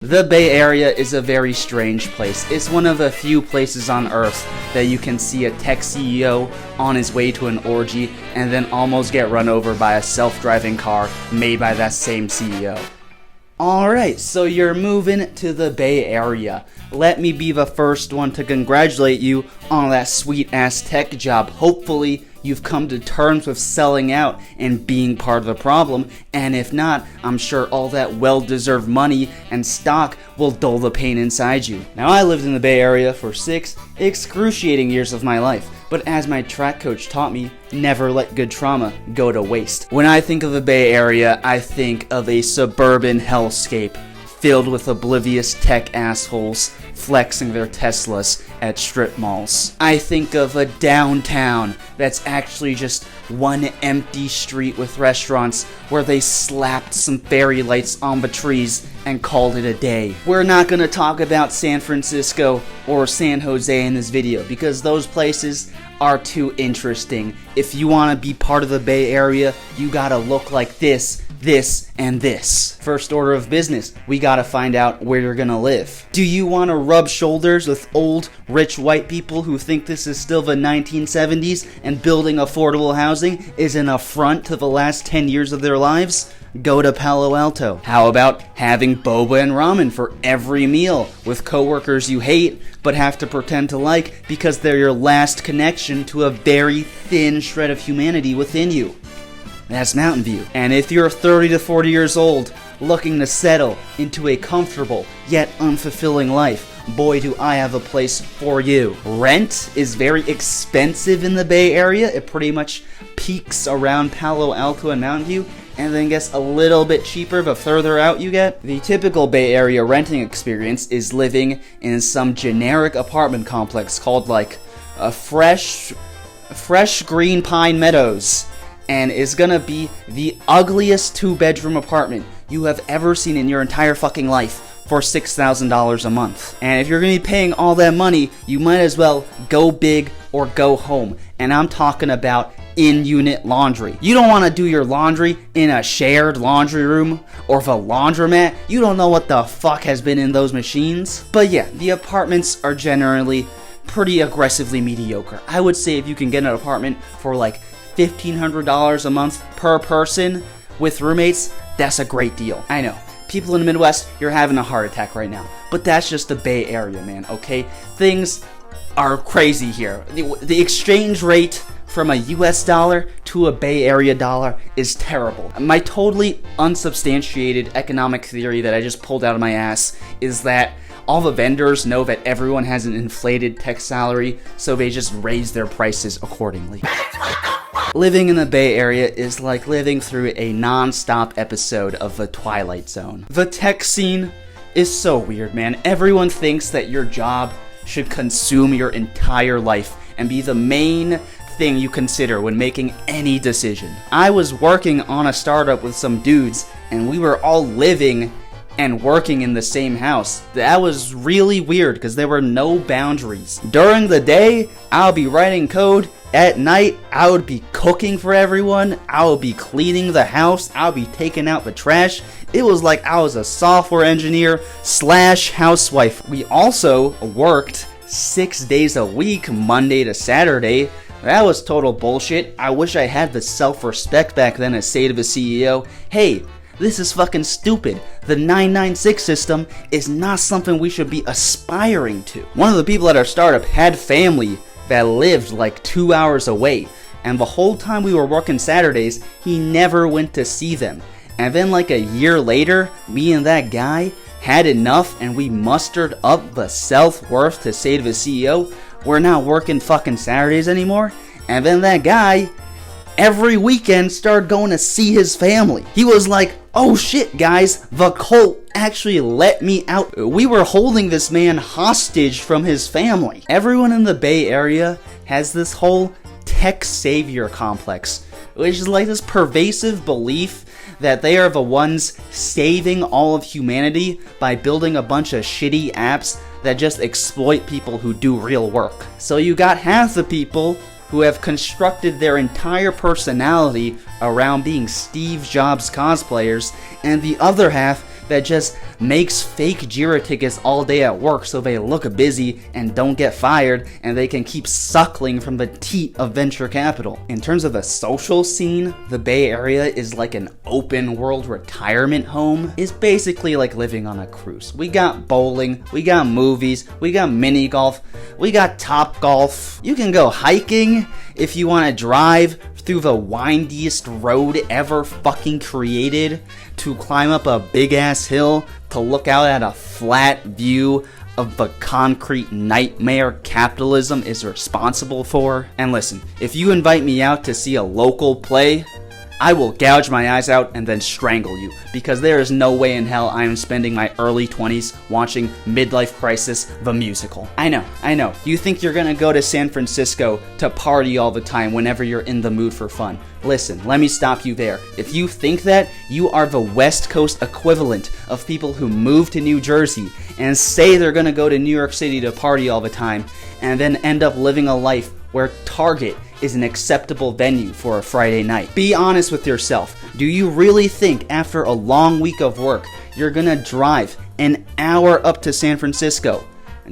The Bay Area is a very strange place. It's one of the few places on Earth that you can see a tech CEO on his way to an orgy and then almost get run over by a self-driving car made by that same CEO. Alright, so you're moving to the Bay Area. Let me be the first one to congratulate you on that sweet-ass tech job. Hopefully, you've come to terms with selling out and being part of the problem, and if not, I'm sure all that well-deserved money and stock will dull the pain inside you. Now, I lived in the Bay Area for 6 excruciating years of my life, but as my track coach taught me, never let good trauma go to waste. When I think of the Bay Area, I think of a suburban hellscape filled with oblivious tech assholes flexing their Teslas at strip malls. I think of a downtown that's actually just one empty street with restaurants where they slapped some fairy lights on the trees and called it a day. We're not gonna talk about San Francisco or San Jose in this video because those places are too interesting. If you want to be part of the Bay Area, you gotta look like this, and this. First order of business, we gotta find out where you're gonna live. Do you want to rub shoulders with old, rich white people who think this is still the 1970s and building affordable housing is an affront to the last 10 years of their lives? Go to Palo Alto. How about having boba and ramen for every meal with coworkers you hate but have to pretend to like because they're your last connection to a very thin shred of humanity within you? That's Mountain View. And if you're 30 to 40 years old, looking to settle into a comfortable yet unfulfilling life, boy do I have a place for you. Rent is very expensive in the Bay Area. It pretty much peaks around Palo Alto and Mountain View, and then gets a little bit cheaper the further out you get. The typical Bay Area renting experience is living in some generic apartment complex called like a fresh green pine meadows, and is gonna be the ugliest 2-bedroom apartment you have ever seen in your entire fucking life for $6,000 a month. And if you're gonna be paying all that money, you might as well go big or go home. And I'm talking about in-unit laundry. You don't want to do your laundry in a shared laundry room or the laundromat. You don't know what the fuck has been in those machines. But yeah, the apartments are generally pretty aggressively mediocre. I would say if you can get an apartment for like $1,500 a month per person with roommates, that's a great deal. I know, people in the Midwest, you're having a heart attack right now, but that's just the Bay Area, man, okay? Things are crazy here. The exchange rate from a US dollar to a Bay Area dollar is terrible. My totally unsubstantiated economic theory that I just pulled out of my ass is that all the vendors know that everyone has an inflated tech salary, so they just raise their prices accordingly. Living in the Bay Area is like living through a non-stop episode of The Twilight Zone. The tech scene is so weird, man. Everyone thinks that your job should consume your entire life and be the main thing you consider when making any decision. I was working on a startup with some dudes, and we were all living and working in the same house. That was really weird because there were no boundaries. During the day, I'll be writing code. At night, I would be cooking for everyone. I would be cleaning the house. I would be taking out the trash. It was like I was a software engineer / housewife. We also worked 6 days a week, Monday to Saturday. That was total bullshit. I wish I had the self-respect back then to say to the CEO, hey, this is fucking stupid. The 996 system is not something we should be aspiring to. One of the people at our startup had family that lived like 2 hours away, and the whole time we were working Saturdays, he never went to see them. And then like a year later, me and that guy had enough and we mustered up the self-worth to say to the CEO, we're not working fucking Saturdays anymore. And then that guy every weekend started going to see his family. He was like, oh shit guys, the cult actually let me out. We were holding this man hostage from his family. Everyone in the Bay Area has this whole tech savior complex, which is like this pervasive belief that they are the ones saving all of humanity by building a bunch of shitty apps that just exploit people who do real work. So you got half the people who have constructed their entire personality around being Steve Jobs cosplayers, and the other half that just makes fake JIRA tickets all day at work so they look busy and don't get fired, and they can keep suckling from the teat of venture capital. In terms of a social scene, the Bay Area is like an open world retirement home. It's basically like living on a cruise. We got bowling, we got movies, we got mini golf, we got Top Golf. You can go hiking if you want to drive through the windiest road ever fucking created, to climb up a big ass hill to look out at a flat view of the concrete nightmare capitalism is responsible for. And listen, if you invite me out to see a local play, I will gouge my eyes out and then strangle you, because there is no way in hell I am spending my early 20s watching Midlife Crisis the musical. I know. You think you're gonna go to San Francisco to party all the time whenever you're in the mood for fun. Listen, let me stop you there. If you think that, you are the West Coast equivalent of people who move to New Jersey and say they're gonna go to New York City to party all the time, and then end up living a life where Target is an acceptable venue for a Friday night. Be honest with yourself. Do you really think after a long week of work, you're gonna drive an hour up to San Francisco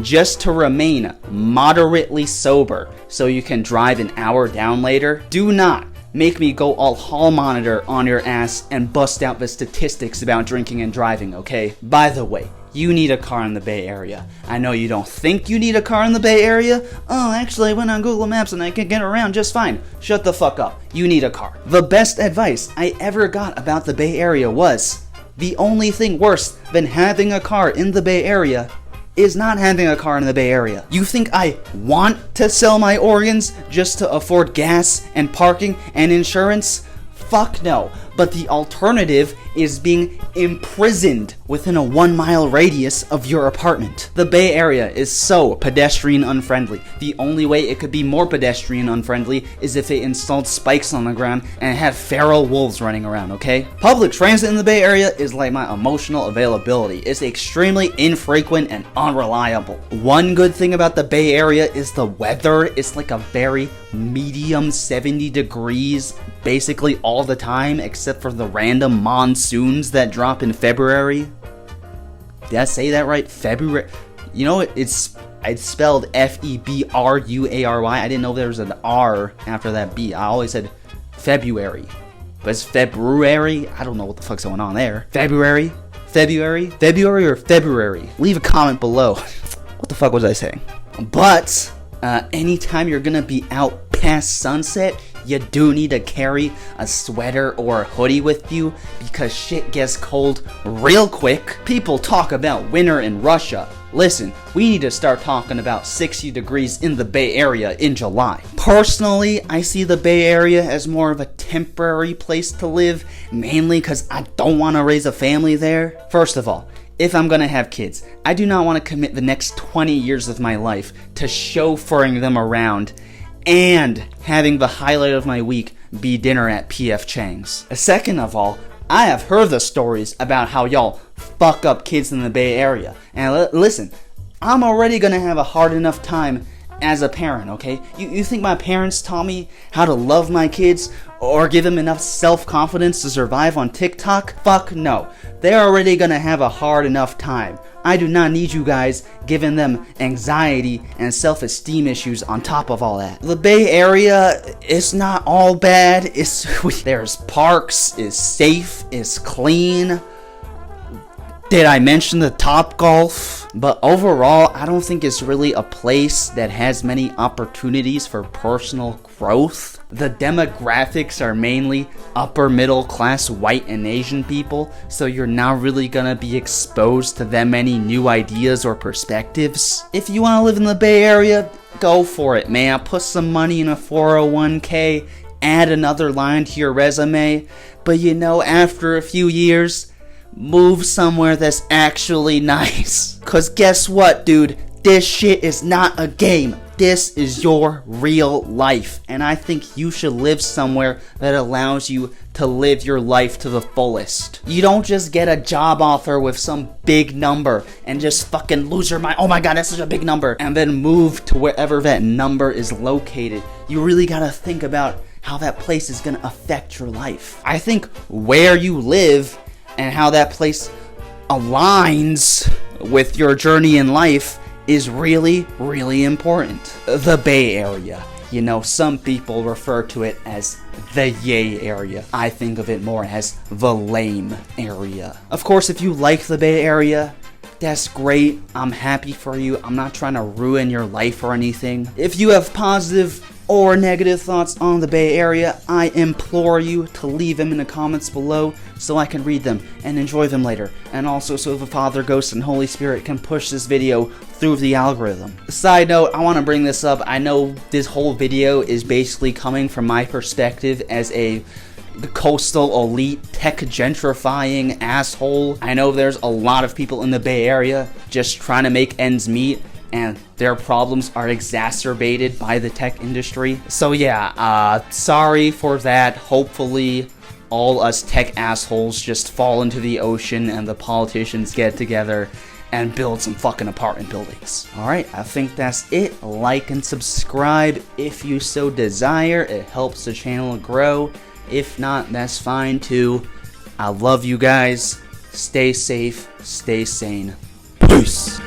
just to remain moderately sober so you can drive an hour down later? Do not make me go all hall monitor on your ass and bust out the statistics about drinking and driving, okay? By the way, you need a car in the Bay Area. I know you don't think you need a car in the Bay Area. Oh, actually, I went on Google Maps and I can get around just fine. Shut the fuck up. You need a car. The best advice I ever got about the Bay Area was, the only thing worse than having a car in the Bay Area is not having a car in the Bay Area. You think I want to sell my organs just to afford gas and parking and insurance? Fuck no. But the alternative is being imprisoned within a 1 mile radius of your apartment. The Bay Area is so pedestrian unfriendly. The only way it could be more pedestrian unfriendly is if they installed spikes on the ground and had feral wolves running around, okay? Public transit in the Bay Area is like my emotional availability. It's extremely infrequent and unreliable. One good thing about the Bay Area is the weather. It's like a very medium 70 degrees basically all the time, except for the random monsoons that drop in February. Did I say that right? February? You know, it's spelled F-E-B-R-U-A-R-Y. I didn't know there was an R after that B. I always said February. But it's February? I don't know what the fuck's going on there. February or February? Leave a comment below. What the fuck was I saying? But anytime you're gonna be out past sunset, you do need to carry a sweater or a hoodie with you, because shit gets cold real quick. People talk about winter in Russia. Listen, we need to start talking about 60 degrees in the Bay Area in July. Personally, I see the Bay Area as more of a temporary place to live, mainly because I don't want to raise a family there. First of all, if I'm gonna have kids, I do not want to commit the next 20 years of my life to chauffeuring them around and having the highlight of my week be dinner at P.F. Chang's. Second of all, I have heard the stories about how y'all fuck up kids in the Bay Area. And listen, I'm already gonna have a hard enough time as a parent, okay? You think my parents taught me how to love my kids or give them enough self-confidence to survive on TikTok? Fuck no. They're already gonna have a hard enough time. I do not need you guys giving them anxiety and self-esteem issues on top of all that. The Bay Area is not all bad. There's parks, it's safe, it's clean. Did I mention the Top Golf? But overall, I don't think it's really a place that has many opportunities for personal growth. The demographics are mainly upper middle class white and Asian people, so you're not really gonna be exposed to that many new ideas or perspectives. If you wanna live in the Bay Area, go for it, man. Put some money in a 401k, add another line to your resume, but you know, after a few years, move somewhere that's actually nice. Cause guess what, dude? This shit is not a game. This is your real life. And I think you should live somewhere that allows you to live your life to the fullest. You don't just get a job offer with some big number and just fucking lose your mind. Oh my god, that's such a big number. And then move to wherever that number is located. You really gotta think about how that place is gonna affect your life. I think where you live and how that place aligns with your journey in life is really, really important. The Bay Area. You know, some people refer to it as the yay area. I think of it more as the lame area. Of course, if you like the Bay Area, that's great. I'm happy for you. I'm not trying to ruin your life or anything. If you have positive or negative thoughts on the Bay Area, I implore you to leave them in the comments below so I can read them and enjoy them later. And also so the Father, Ghost, and Holy Spirit can push this video through the algorithm. Side note, I want to bring this up. I know this whole video is basically coming from my perspective as a coastal elite tech gentrifying asshole. I know there's a lot of people in the Bay Area just trying to make ends meet, and their problems are exacerbated by the tech industry. So yeah, sorry for that. Hopefully all us tech assholes just fall into the ocean and the politicians get together and build some fucking apartment buildings. Alright, I think that's it. Like and subscribe if you so desire. It helps the channel grow. If not, that's fine too. I love you guys. Stay safe, stay sane. Peace.